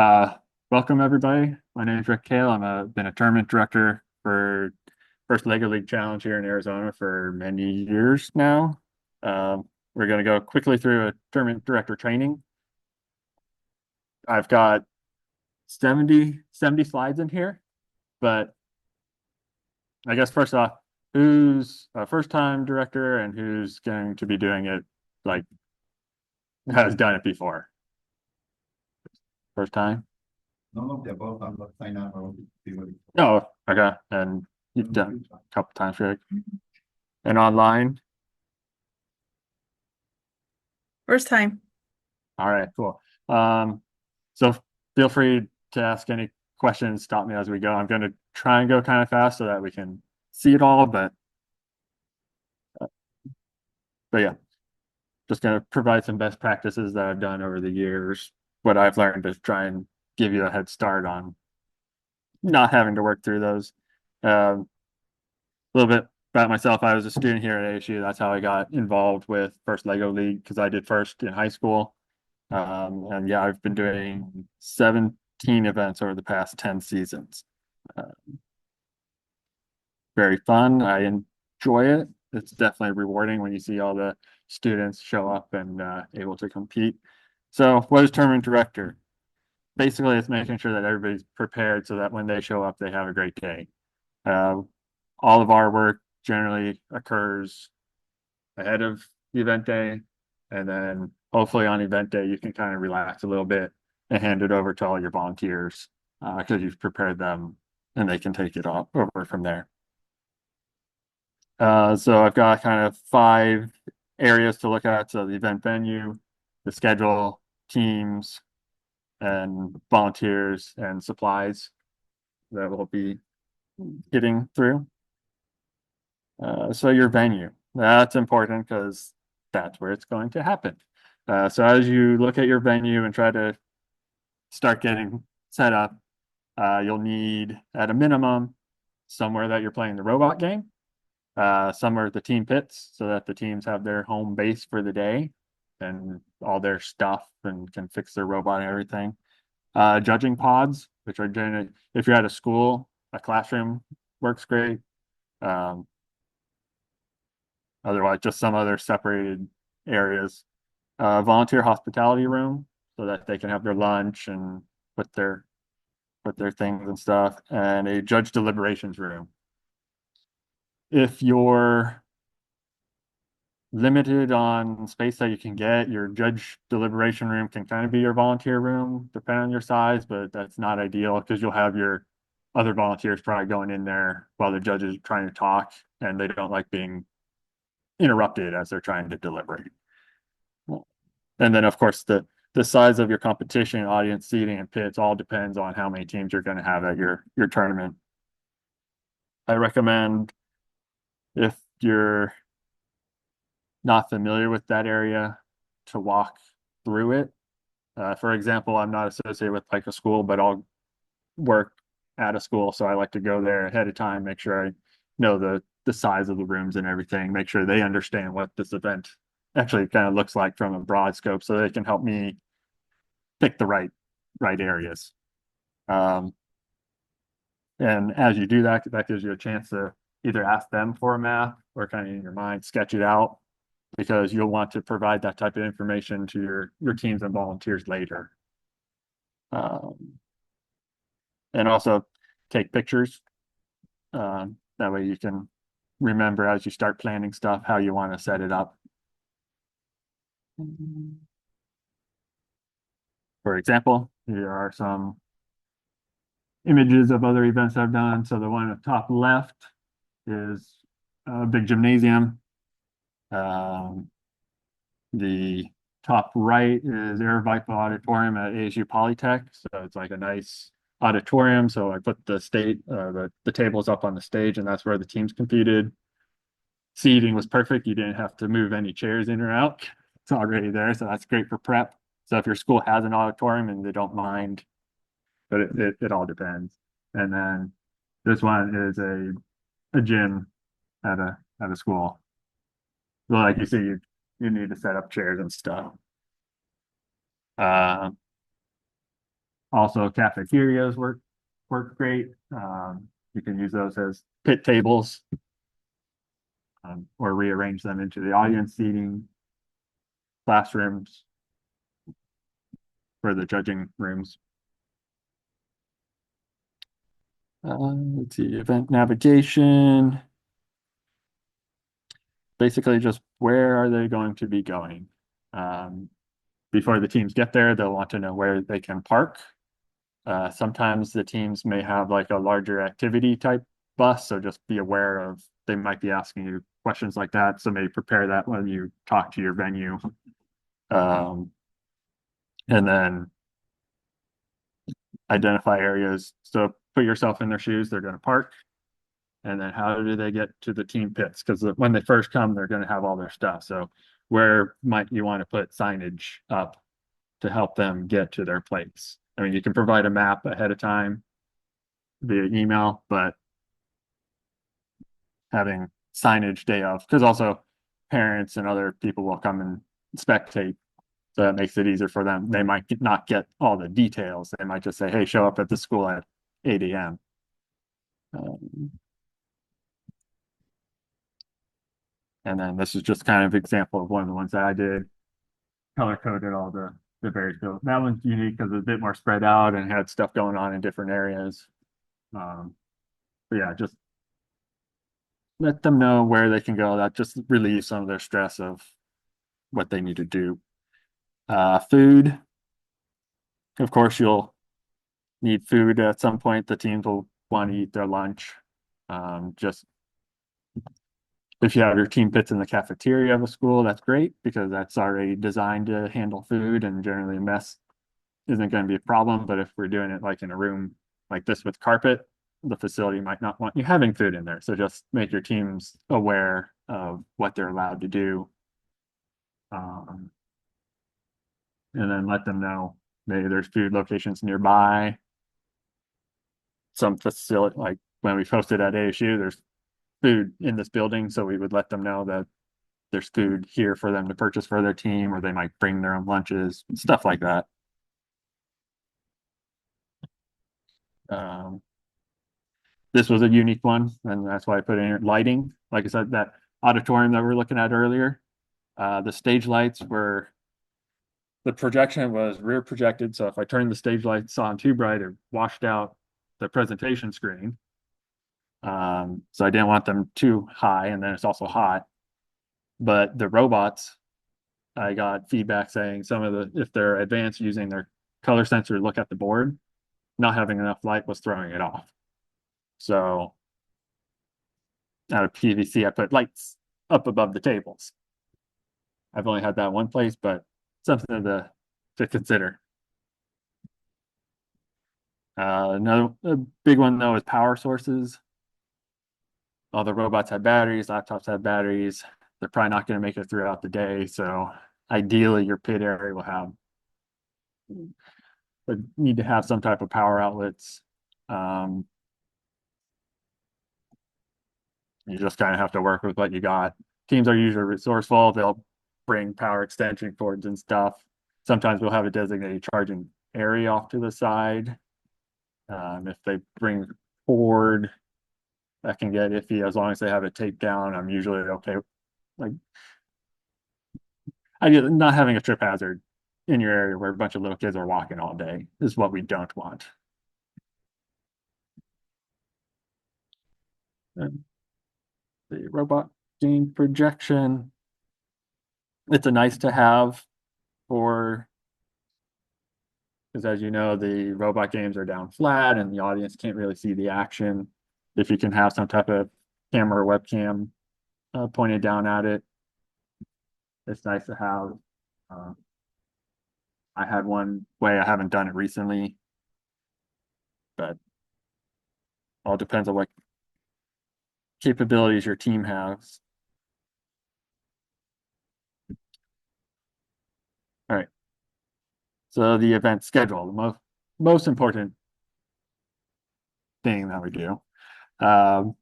Uh, Welcome everybody. My name is Rick Kale. Been a tournament director for First Lego League Challenge here in Arizona for many years now. We're going to go quickly through a tournament director training. I've got 70 slides in here, but I guess first off, who's a first time director and who's going to be doing it like has done it before? First time? None of the above. I'm not sign up or theory. Oh, okay. And you've done a couple times, Rick. And online? First time. All right, cool. So feel free to ask any questions, stop me as we go. I'm going to try and go kind of fast so that we can see it all, but yeah, just going to provide some best practices that I've done over the years, what I've learned to try and give you a head start on not having to work through those. A little bit about myself. I was a student here at ASU. That's how I got involved with First Lego League because I did first in high school. And yeah, I've been doing 17 events over the past 10 seasons. Uh, Very fun. I enjoy it. It's definitely rewarding when you see all the students show up and able to compete. So, what is tournament director? Basically, it's making sure that everybody's prepared so that when they show up, they have a great day. Uh, all of our work generally occurs ahead of the event day, and then hopefully on event day you can kind of relax a little bit and hand it over to all your volunteers because you've prepared them and they can take it off over from there. So I've got kind of 5 areas to look at. So the event venue, the schedule, teams, and volunteers and supplies that we'll be getting through. So your venue, that's important because that's where it's going to happen. So as you look at your venue and try to start getting set up, you'll need at a minimum somewhere that you're playing the robot game, somewhere the team pits so that the teams have their home base for the day and all their stuff and can fix their robot and everything. Judging pods, which are generally, if you're at a school, a classroom works great. Um, Otherwise, just some other separated areas. Volunteer hospitality room so that they can have their lunch and put their put their things and stuff, and a judge deliberations room. If you're limited on space that you can get, your judge deliberation room can kind of be your volunteer room, depending on your size, but that's not ideal because you'll have your other volunteers probably going in there while the judge is trying to talk, and they don't like being interrupted as they're trying to deliberate. And then, of course, the size of your competition, audience seating, and pits all depends on how many teams you're going to have at your tournament. I recommend if you're not familiar with that area to walk through it. For example, I'm not associated with like a school, but I'll work at a school, so I like to go there ahead of time, make sure I know the size of the rooms and everything, make sure they understand what this event actually kind of looks like from a broad scope, so they can help me pick the right areas. Um, and as you do that, that gives you a chance to either ask them for a map or kind of in your mind sketch it out because you'll want to provide that type of information to your teams and volunteers later. Um, and also take pictures. That way you can remember as you start planning stuff how you want to set it up. For example, here are some images of other events I've done. So the one at the top left is a big gymnasium. The top right is Air Vipa Auditorium at ASU Polytech. So it's like a nice auditorium. So I put the tables up on the stage, and that's where the teams competed. Seating was perfect. You didn't have to move any chairs in or out. It's already there. So that's great for prep. So if your school has an auditorium and they don't mind, but it all depends. And then this one is a gym at a school. So like you see, you need to set up chairs and stuff. Uh, Also, cafeterias work great. You can use those as pit tables, or rearrange them into the audience seating, classrooms for the judging rooms. Let's see, event navigation. Basically, just where are they going to be going? Before the teams get there, they'll want to know where they can park. Sometimes the teams may have like a larger activity type bus, so just be aware of they might be asking you questions like that. So maybe prepare that when you talk to your venue. And then identify areas. So put yourself in their shoes, they're going to park. And then how do they get to the team pits? Because when they first come, they're going to have all their stuff. So where might you want to put signage up to help them get to their place? I mean, you can provide a map ahead of time via email, but having signage day of, because also parents and other people will come and spectate. So that makes it easier for them. They might not get all the details. They might just say, hey, show up at the school at 8 a.m. And then this is just kind of example of one of the ones that I did. Color coded all the various builds. That one's unique because it's a bit more spread out and had stuff going on in different areas. But yeah, just let them know where they can go. That just relieves some of their stress of what they need to do. Food, of course, you'll need food at some point. The teams will want to eat their lunch. Just if you have your team pits in the cafeteria of a school, that's great because that's already designed to handle food, and generally a mess isn't going to be a problem. But if we're doing it like in a room like this with carpet, the facility might not want you having food in there. So just make your teams aware of what they're allowed to do. And then let them know maybe there's food locations nearby. Some facility, like when we hosted at ASU, there's food in this building. So we would let them know that there's food here for them to purchase for their team, or they might bring their own lunches, stuff like that. This was a unique one, and that's why I put in here lighting. Like I said, that auditorium that we were looking at earlier, the stage lights were, the projection was rear projected. So if I turned the stage lights on too bright, it washed out the presentation screen. So I didn't want them too high, and then it's also hot. But the robots, I got feedback saying some of the, if they're advanced using their color sensor to look at the board, not having enough light was throwing it off. So out of PVC, I put lights up above the tables. I've only had that one place, but something to consider. Another big one though is power sources. All the robots have batteries, laptops have batteries. They're probably not going to make it throughout the day. So ideally, your pit area will have, but need to have some type of power outlets. You just kind of have to work with what you got. Teams are usually resourceful. They'll bring power extension cords and stuff. Sometimes we'll have a designated charging area off to the side. If they bring cord, that can get iffy. As long as they have it taped down, I'm usually okay. Like, not having a trip hazard in your area where a bunch of little kids are walking all day is what we don't want. And the robot game projection, it's a nice to have for, because as you know, the robot games are down flat and the audience can't really see the action. If you can have some type of camera or webcam pointed down at it, it's nice to have. I had one way, I haven't done it recently, but all depends on what capabilities your team has. All right. So the event schedule, the most important thing that we do. So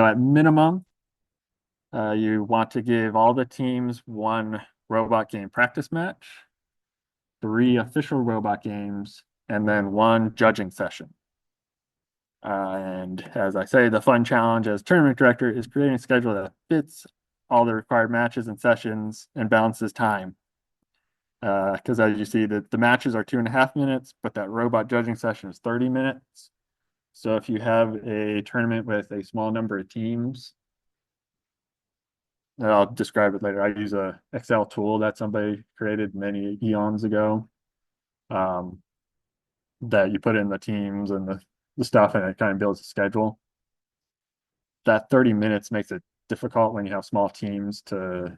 at minimum, you want to give all the teams one robot game practice match, 3 official robot games, and then one judging session. And as I say, the fun challenge as tournament director is creating a schedule that fits all the required matches and sessions and balances time. Because as you see, the matches are 2.5 minutes, but that robot judging session is 30 minutes. So if you have a tournament with a small number of teams, and I'll describe it later. I use a Excel tool that somebody created many eons ago. That you put in the teams and the stuff, and it kind of builds a schedule. That 30 minutes makes it difficult when you have small teams to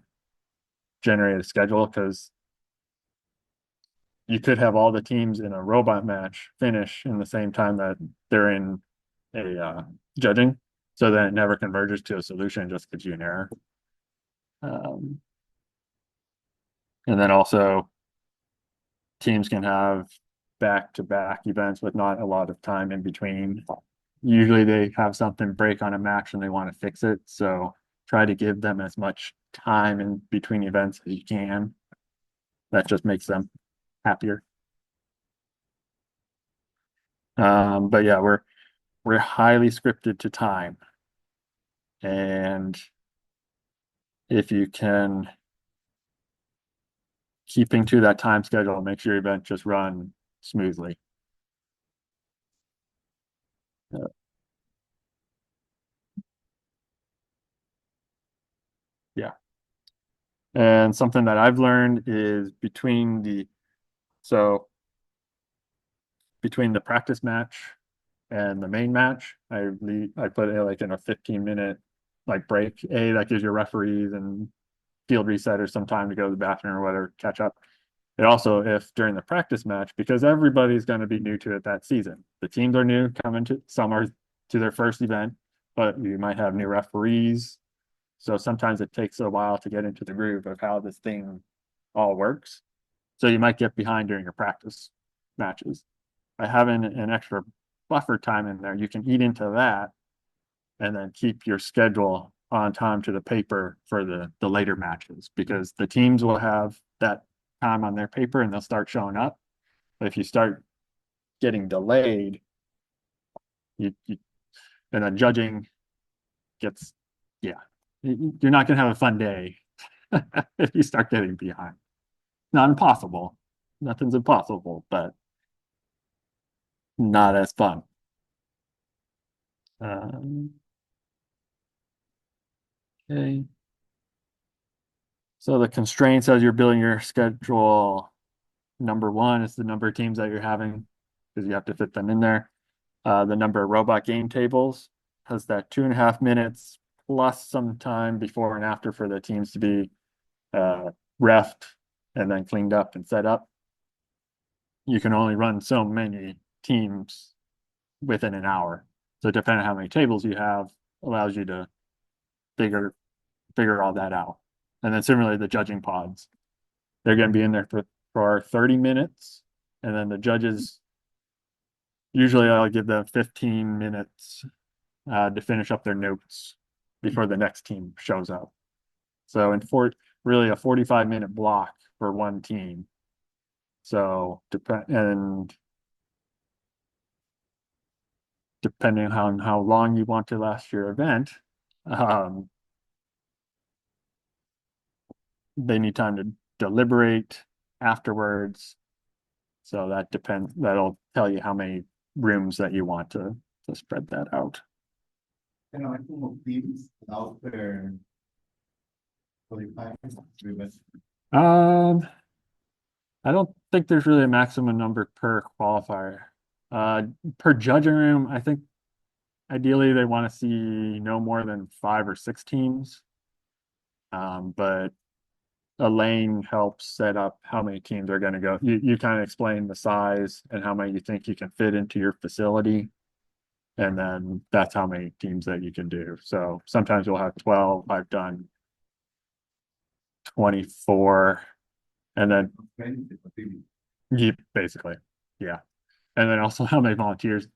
generate a schedule, because you could have all the teams in a robot match finish in the same time that they're in a judging. So then it never converges to a solution, just gives you an error. And then also teams can have back-to-back events with not a lot of time in between. Usually they have something break on a match and they want to fix it. So try to give them as much time in between events as you can. That just makes them happier. But yeah, we're highly scripted to time. And if you can keeping to that time schedule makes your event just run smoothly. Yeah. And something that I've learned is between the practice match and the main match, I put it like in a 15-minute like break. That gives your referees and field resetters some time to go to the bathroom or whatever, catch up. It also, if during the practice match, because everybody's going to be new to it that season. The teams are new, some are to their first event, but you might have new referees. So sometimes it takes a while to get into the groove of how this thing all works. So you might get behind during your practice matches. By having an extra buffer time in there, you can eat into that and then keep your schedule on time to the paper for the later matches, because the teams will have that time on their paper and they'll start showing up. But if you start getting delayed, you and then judging gets, yeah, you're not going to have a fun day if you start getting behind. Not impossible. Nothing's impossible, but not as fun. Okay. So the constraints as you're building your schedule, number one is the number of teams that you're having, because you have to fit them in there. The number of robot game tables has that 2.5 minutes plus some time before and after for the teams to be refed and then cleaned up and set up. You can only run so many teams within an hour. So depending on how many tables you have, allows you to figure all that out. And then similarly, the judging pods, they're going to be in there for 30 minutes. And then the judges, usually I'll give them 15 minutes to finish up their notes before the next team shows up. So really a 45-minute block for one team. So depending on how long you want to last your event, they need time to deliberate afterwards. So that depends. That'll tell you how many rooms that you want to spread that out. And I think of teams out there qualifying. I don't think there's really a maximum number per qualifier. Per judging room, I think ideally they want to see no more than 5 or 6 teams. But a lane helps set up how many teams are going to go. You kind of explain the size and how many you think you can fit into your facility. And then that's how many teams that you can do. So sometimes you'll have 12. I've done 24. And then basically, yeah. And then also how many volunteers.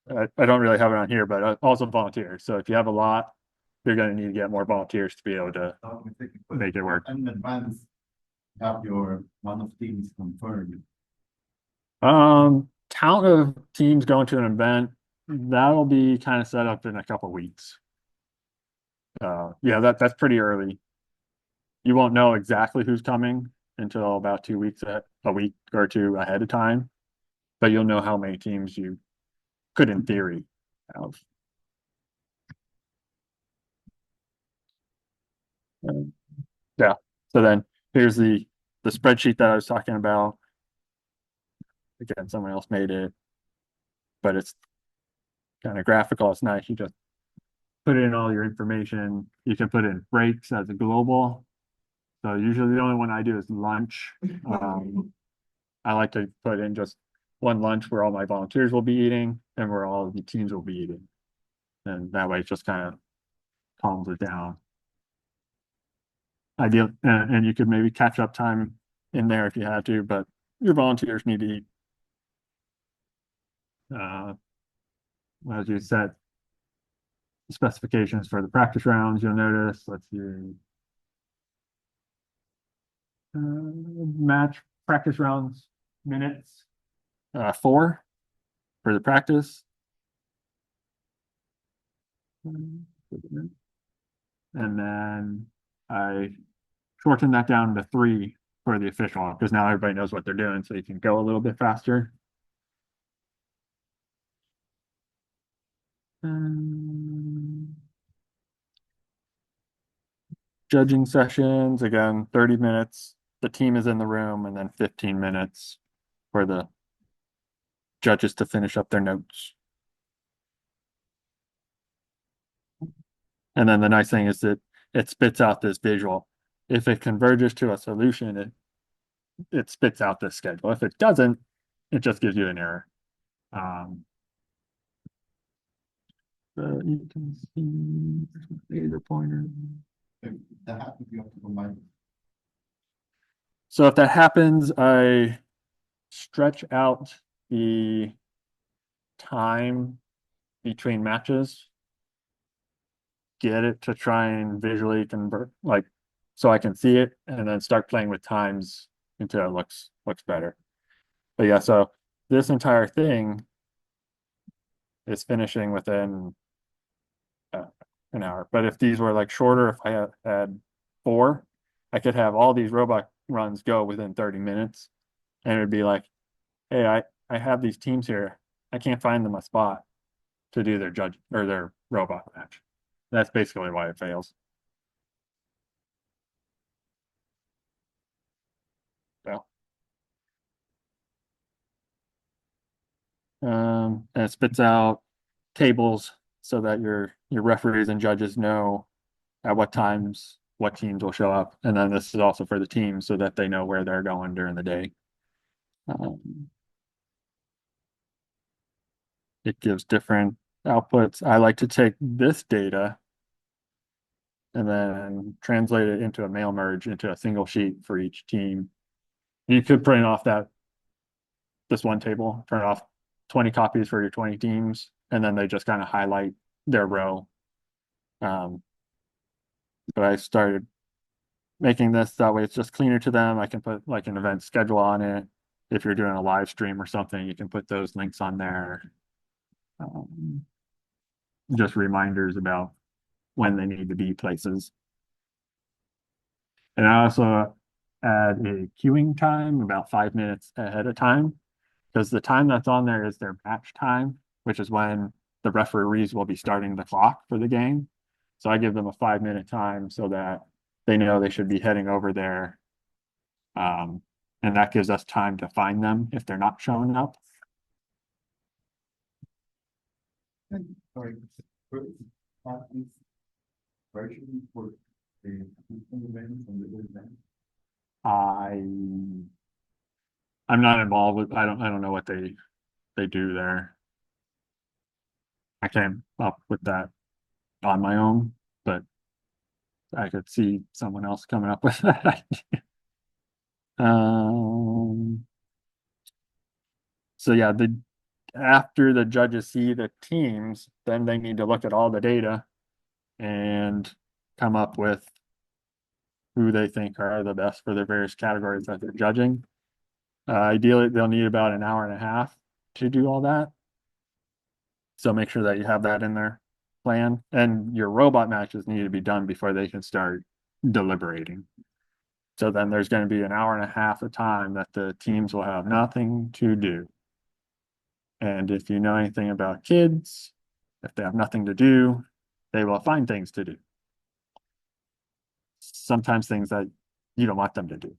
I don't really have it on here, but also volunteers. So if you have a lot, you're going to need to get more volunteers to be able to make it work. In advance, have your one of teams confirmed. count of teams going to an event, that'll be kind of set up in a couple weeks. Yeah, that's pretty early. You won't know exactly who's coming until about 2 weeks, a week or two ahead of time, but you'll know how many teams you could, in theory, have. Um, yeah. So then here's the spreadsheet that I was talking about. Again, someone else made it, but it's kind of graphical. It's nice. You just put in all your information. You can put in breaks as a global. So usually the only one I do is lunch. I like to put in just one lunch where all my volunteers will be eating and where all the teams will be eating. And that way it just kind of calms it down. Ideal, and you could maybe catch up time in there if you had to, but your volunteers need to eat. As you set specifications for the practice rounds, you'll notice, let's see, match practice rounds minutes, 4 for the practice. And then I shorten that down to 3 for the official because now everybody knows what they're doing, so you can go a little bit faster. Judging sessions, again, 30 minutes. The team is in the room, and then 15 minutes for the judges to finish up their notes. And then the nice thing is that it spits out this visual. If it converges to a solution, it spits out this schedule. If it doesn't, it just gives you an error. So you can see laser pointer. That happens, you have to remind. So if that happens, I stretch out the time between matches, get it to try and visually convert, like, so I can see it, and then start playing with times until it looks better. But yeah, so this entire thing is finishing within an hour. But if these were like shorter, if I had 4, I could have all these robot runs go within 30 minutes, and it would be like, hey, I have these teams here. I can't find them a spot to do their judge or their robot match. That's basically why it fails. So, and it spits out tables so that your referees and judges know at what times what teams will show up. And then this is also for the teams so that they know where they're going during the day. It gives different outputs. I like to take this data and then translate it into a mail merge into a single sheet for each team. You could print off this one table, print off 20 copies for your 20 teams, and then they just kind of highlight their row. But I started making this that way it's just cleaner to them. I can put like an event schedule on it. If you're doing a live stream or something, you can put those links on there. Just reminders about when they need to be places. And I also add a queuing time about 5 minutes ahead of time because the time that's on there is their match time, which is when the referees will be starting the clock for the game. So I give them a 5-minute time so that they know they should be heading over there. And that gives us time to find them if they're not showing up. Sorry, version for the events and the event. I'm not involved with, I don't know what they do there. I came up with that on my own, but I could see someone else coming up with that idea. So yeah, after the judges see the teams, then they need to look at all the data and come up with who they think are the best for their various categories that they're judging. Ideally, they'll need about an hour and a half to do all that. So make sure that you have that in their plan, and your robot matches need to be done before they can start deliberating. So then there's going to be an hour and a half of time that the teams will have nothing to do. And if you know anything about kids, if they have nothing to do, they will find things to do. Sometimes things that you don't want them to do.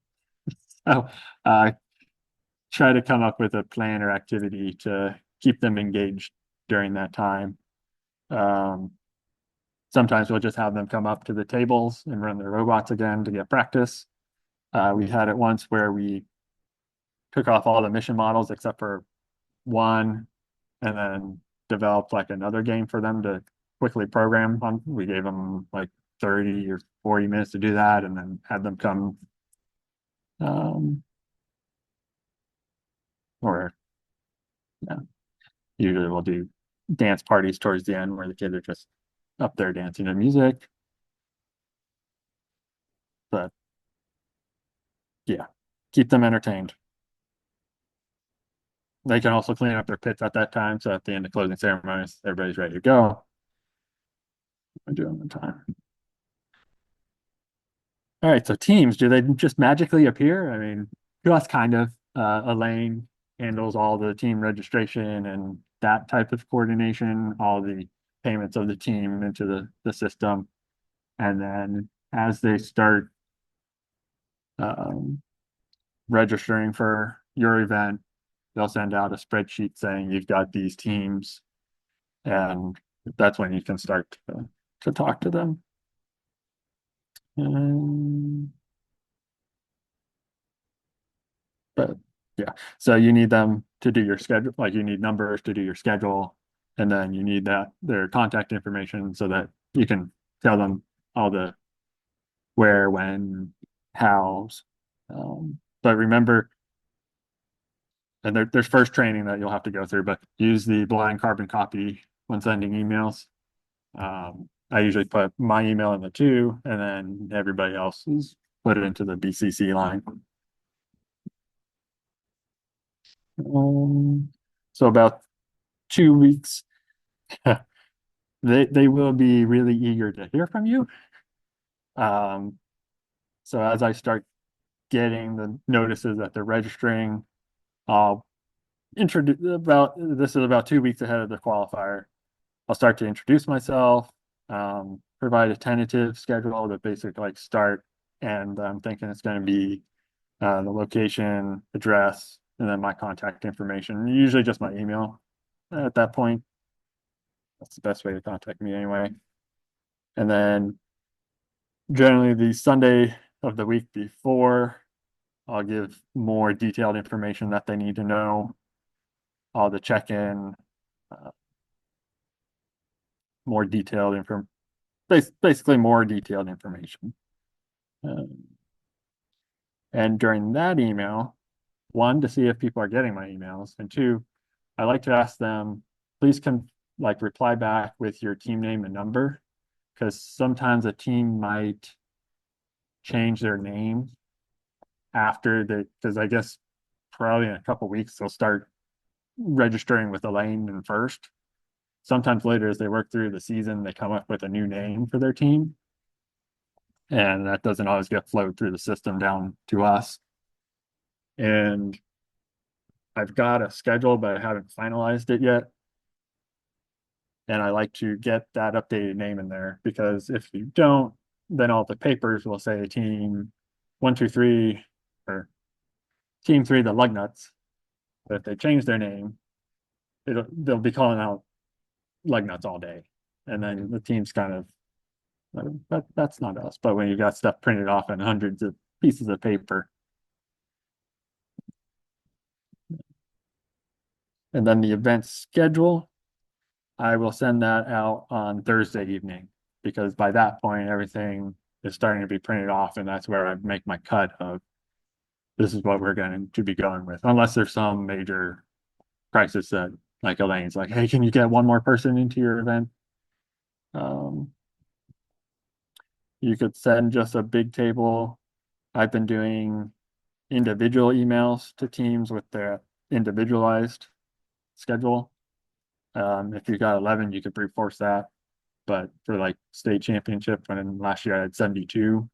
So try to come up with a plan or activity to keep them engaged during that time. Um, Sometimes we'll just have them come up to the tables and run their robots again to get practice. We had it once where we took off all the mission models except for one, and then developed like another game for them to quickly program on. We gave them like 30 or 40 minutes to do that, and then had them come or yeah, usually we'll do dance parties towards the end where the kids are just up there dancing to music. But yeah, keep them entertained. They can also clean up their pits at that time. So at the end of closing ceremonies, everybody's ready to go. I do them in time. All right, so teams, do they just magically appear? I mean, to us, kind of. Elaine handles all the team registration and that type of coordination, all the payments of the team into the system. And then as they start um, registering for your event, they'll send out a spreadsheet saying you've got these teams, and that's when you can start to talk to them. But yeah, so you need them to do your schedule, like you need numbers to do your schedule, and then you need their contact information so that you can tell them all the where, when, hows. But remember, and there's first training that you'll have to go through, but use the blind carbon copy when sending emails. I usually put my email in the two, and then everybody else's put it into the BCC line. So about 2 weeks, they will be really eager to hear from you. Um, so as I start getting the notices that they're registering, I'll introduce this is about 2 weeks ahead of the qualifier. I'll start to introduce myself, provide a tentative schedule that basically like start, and I'm thinking it's going to be the location, address, and then my contact information. Usually just my email at that point. That's the best way to contact me anyway. And then generally the Sunday of the week before, I'll give more detailed information that they need to know, all the check-in, more detailed information, basically more detailed information. And during that email, one, to see if people are getting my emails, and two, I like to ask them, please like reply back with your team name and number, because sometimes a team might change their name after because I guess probably in a couple weeks they'll start registering with Elaine and first. Sometimes later, as they work through the season, they come up with a new name for their team, and that doesn't always get flowed through the system down to us. And I've got a schedule, but I haven't finalized it yet. And I like to get that updated name in there, because if you don't, then all the papers will say team 123 or team 3, the Lugnuts. But if they change their name, they'll be calling out Lugnuts all day. And then the team's kind of, that's not us. But when you got stuff printed off in hundreds of pieces of paper. And then the event schedule, I will send that out on Thursday evening, because by that point, everything is starting to be printed off, and that's where I make my cut of this is what we're going to be going with, unless there's some major crisis that, like Elaine's like, hey, can you get one more person into your event? You could send just a big table. I've been doing individual emails to teams with their individualized schedule. If you got 11, you could brute force that. But for like state championship, when last year I had 72,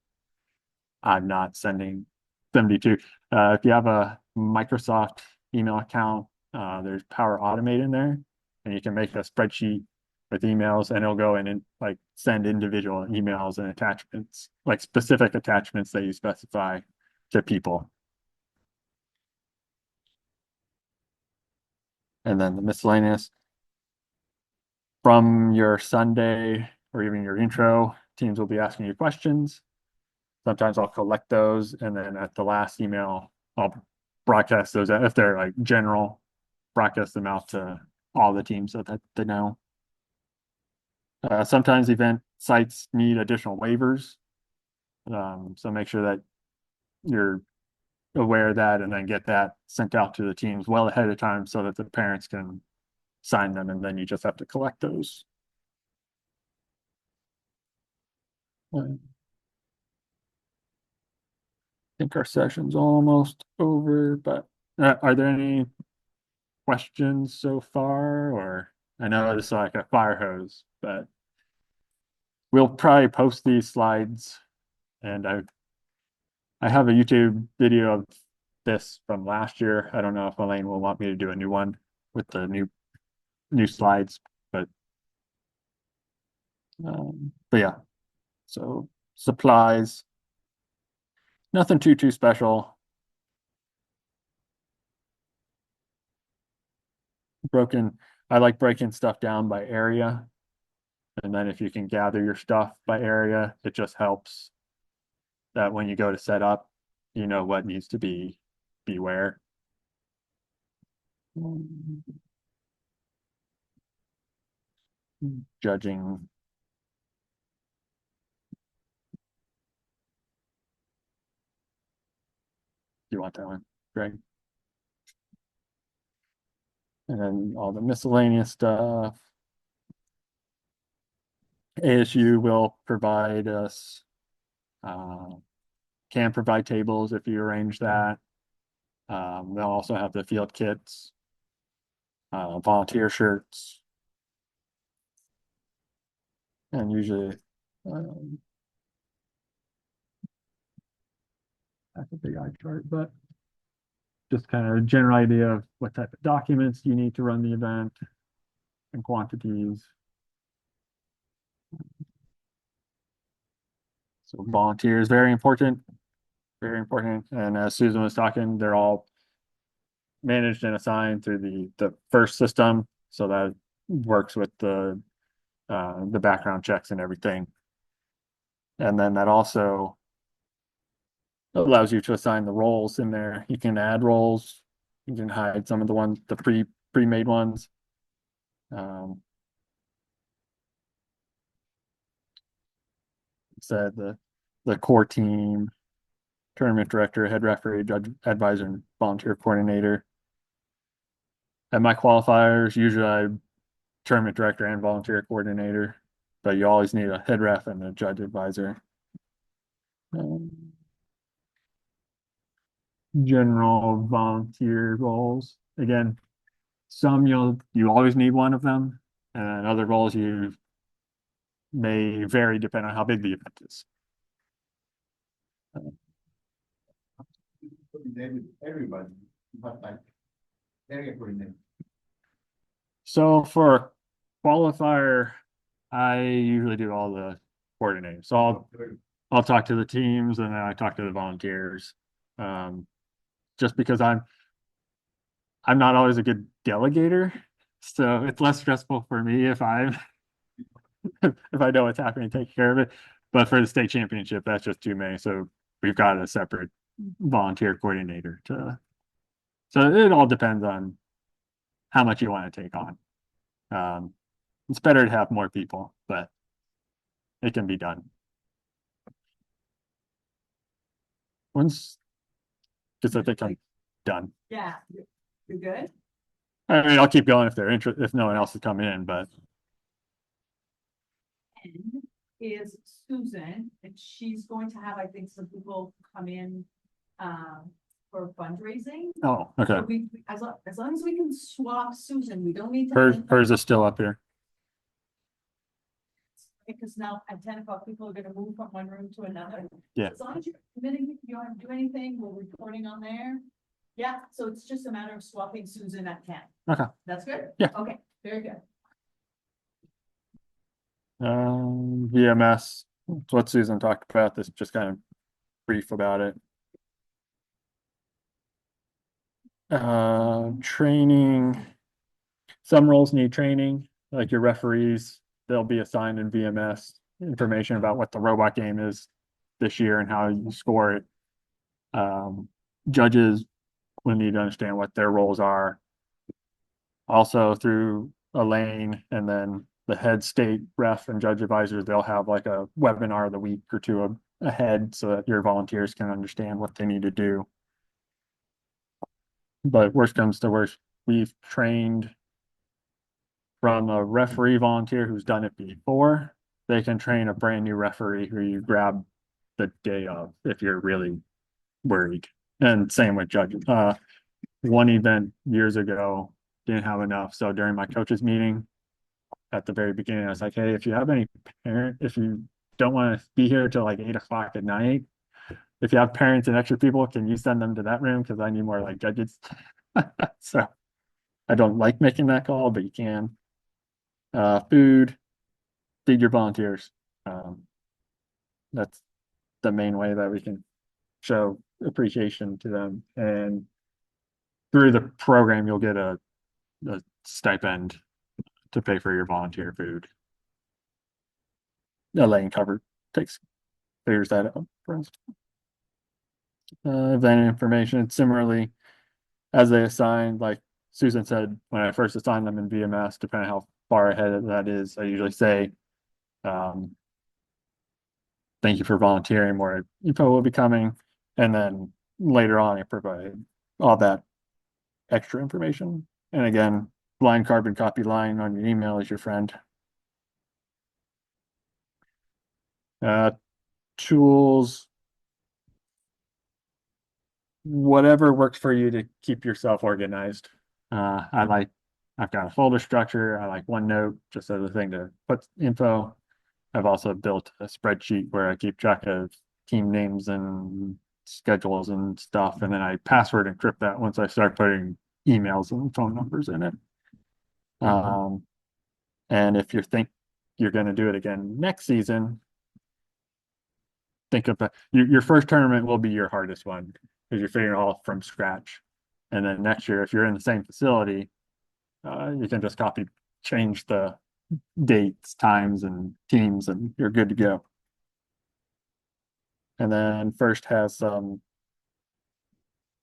I'm not sending 72. If you have a Microsoft email account, there's Power Automate in there, and you can make a spreadsheet with emails, and it'll go in and like send individual emails and attachments, like specific attachments that you specify to people. And then the miscellaneous from your Sunday or even your intro, teams will be asking you questions. Sometimes I'll collect those, and then at the last email, I'll broadcast those if they're like general, broadcast them out to all the teams so that they know. Sometimes event sites need additional waivers. So make sure that you're aware of that and then get that sent out to the teams well ahead of time so that the parents can sign them, and then you just have to collect those. I think our session's almost over, but are there any questions so far? Or I know it's like a fire hose, but we'll probably post these slides, and I have a YouTube video of this from last year. I don't know if Elaine will want me to do a new one with the new slides, but yeah. So supplies, nothing too special. I like breaking stuff down by area. And then if you can gather your stuff by area, it just helps that when you go to set up, you know what needs to be where. Judging. Do you want that one, Greg? And then all the miscellaneous stuff. ASU will provide us, can provide tables if you arrange that. They'll also have the field kits, volunteer shirts, and usually that's a big eye chart, but just kind of a general idea of what type of documents you need to run the event and quantities. So volunteers, very important, very important. And as Susan was talking, they're all managed and assigned through the first system, so that works with the background checks and everything. And then that also allows you to assign the roles in there. You can add roles, you can hide some of the ones, the pre-made ones. Said the core team, tournament director, head referee, judge, advisor, and volunteer coordinator. At my qualifiers, usually I tournament director and volunteer coordinator, but you always need a head ref and a judge advisor. General volunteer roles. Again, some you always need one of them, and other roles you may vary depending on how big the event is. Everybody, but like area coordinator. So for qualifier, I usually do all the coordinating. So I'll talk to the teams and then I talk to the volunteers. Just because I'm not always a good delegator, so it's less stressful for me if I'm if I know what's happening, take care of it. But for the state championship, that's just too many. So we've got a separate volunteer coordinator to. So it all depends on how much you want to take on. It's better to have more people, but it can be done. Once, because I think I'm done. Yeah, you're good? I mean, I'll keep going if they're interested, if no one else is coming in, but And is Susan, and she's going to have, I think, some people come in for fundraising. Oh, So okay. as long as we can swap Susan, we don't need to. Hers is still up here. Because now at 10 o'clock, people are gonna move from one room to another. Yeah. As long as you're committing, you don't have to do anything, we're recording on there. Yeah, so it's just a matter of swapping Susan at 10. Okay. That's good? Yeah. Okay, very good. VMS, it's what Susan talked about, this just kind of brief about it. Training. Some roles need training, like your referees, they'll be assigned in VMS information about what the robot game is this year and how you score it. Judges will need to understand what their roles are. Also through Elaine and then the head state ref and judge advisors, they'll have like a webinar of the week or two ahead so that your volunteers can understand what they need to do. But worst comes to worst, we've trained from a referee volunteer who's done it before. They can train a brand new referee who you grab the day of if you're really worried. And same with judges. One event years ago didn't have enough. So during my coaches meeting at the very beginning, I was like, hey, if you have any parent, if you don't want to be here till like 8 o'clock at night, if you have parents and extra people, can you send them to that room? Because I need more like judges. So I don't like making that call, but you can. Food, feed your volunteers. That's the main way that we can show appreciation to them. And through the program, you'll get a stipend to pay for your volunteer food. Elaine figures that out for us. Event information, similarly, as they assign, like Susan said, when I first assigned them in VMS, depending on how far ahead that is, I usually say, thank you for volunteering, more info will be coming. And then later on, I provide all that extra information. And again, blind carbon copy line on your email is your friend. Tools, whatever works for you to keep yourself organized. I've got a folder structure. I like OneNote just as a thing to put info. I've also built a spreadsheet where I keep track of team names and schedules and stuff. And then I password encrypt that once I start putting emails and phone numbers in it. And if you think you're going to do it again next season, think of your first tournament will be your hardest one because you're figuring it all from scratch. And then next year, if you're in the same facility, you can just change the dates, times, and teams, and you're good to go. And then first has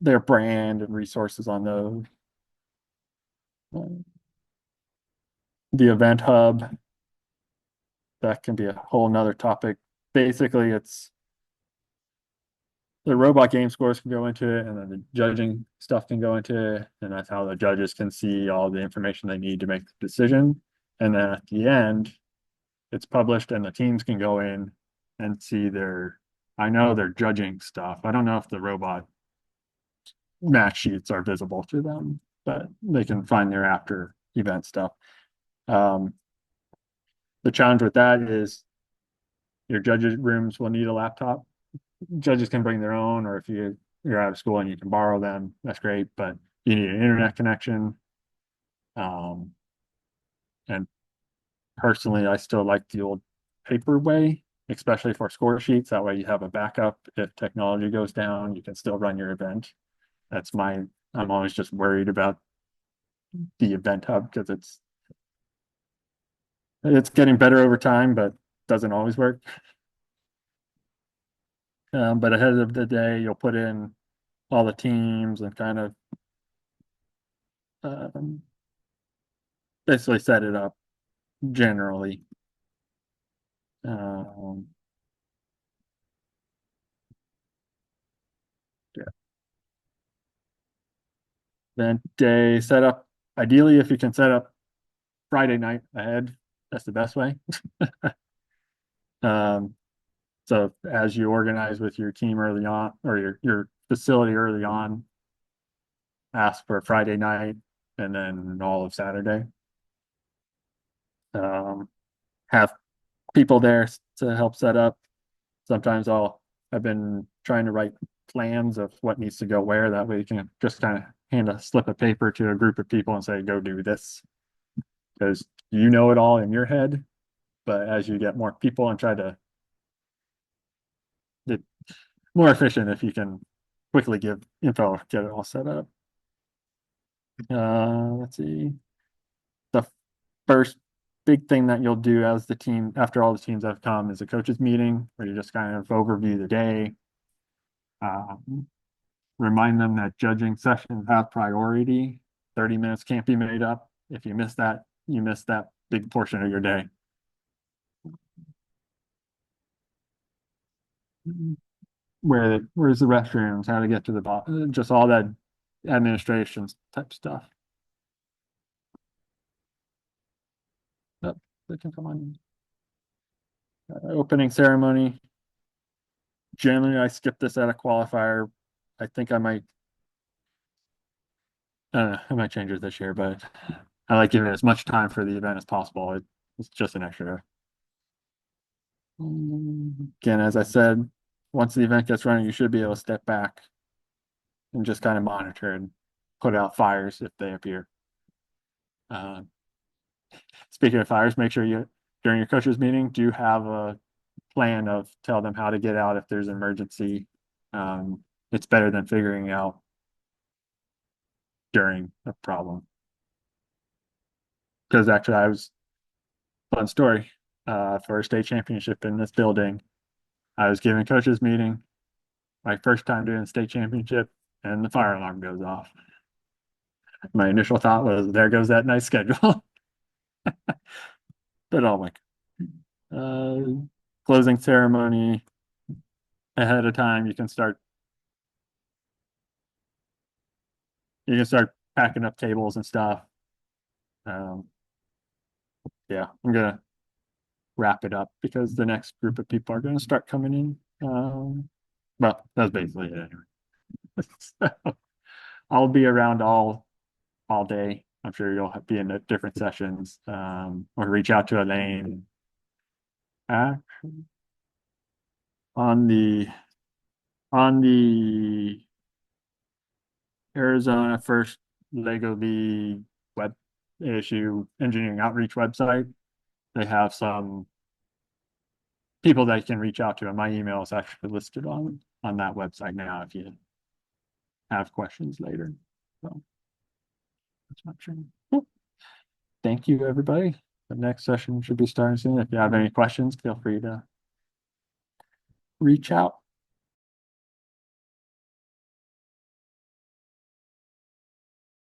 their brand and resources on those. The event hub, that can be a whole nother topic. Basically, it's the robot game scores can go into it, and then the judging stuff can go into it, and that's how the judges can see all the information they need to make the decision. And then at the end, it's published, and the teams can go in and see I know their judging stuff. I don't know if the robot match sheets are visible to them, but they can find their after event stuff. The challenge with that is your judges' rooms will need a laptop. Judges can bring their own, or if you're out of school and you can borrow them, that's great, but you need an internet connection. And personally, I still like the old paper way, especially for score sheets. That way you have a backup. If technology goes down, you can still run your event. I'm always just worried about the event hub because it's getting better over time, but doesn't always work. But ahead of the day, you'll put in all the teams and kind of basically set it up generally. Yeah. Event day setup. Ideally, if you can set up Friday night ahead, that's the best way. So as you organize with your team early on, or your facility early on. Ask for Friday night and then all of Saturday. Have people there to help set up. Sometimes I've been trying to write plans of what needs to go where. That way you can just kind of hand a slip of paper to a group of people and say, go do this. Because you know it all in your head, but as you get more people and try to get more efficient if you can quickly give info, get it all set up. Let's see. The first big thing that you'll do as the team, after all the teams have come, is a coaches meeting where you just kind of overview the day. Remind them that judging sessions have priority. 30 minutes can't be made up. If you miss that, you miss that big portion of your day. Where's the restrooms, how to get to the bottom, just all that administration type stuff. Oh, they can come on. Opening ceremony. Generally, I skip this at a qualifier. I think I might change it this year, but I like giving as much time for the event as possible. It's just an extra. Again, as I said, once the event gets running, you should be able to step back and just kind of monitor and put out fires if they appear. Speaking of fires, make sure you, during your coaches meeting, do have a plan of tell them how to get out if there's an emergency. It's better than figuring out during a problem. Because actually fun story, for a state championship in this building, I was giving coaches meeting, my first time doing state championship, and the fire alarm goes off. My initial thought was, there goes that nice schedule. But oh my, closing ceremony ahead of time, you can start packing up tables and stuff. Yeah, I'm gonna wrap it up because the next group of people are gonna start coming in. Well, that's basically it anyway. So, I'll be around all day. I'm sure you'll be in different sessions, or reach out to Elaine. On the Arizona First Lego League web issue engineering outreach website, they have some people that you can reach out to, and my email is actually listed on that website now if you have questions later. So that's not true. Cool. Thank you, everybody. The next session should be starting soon. If you have any questions, feel free to reach out.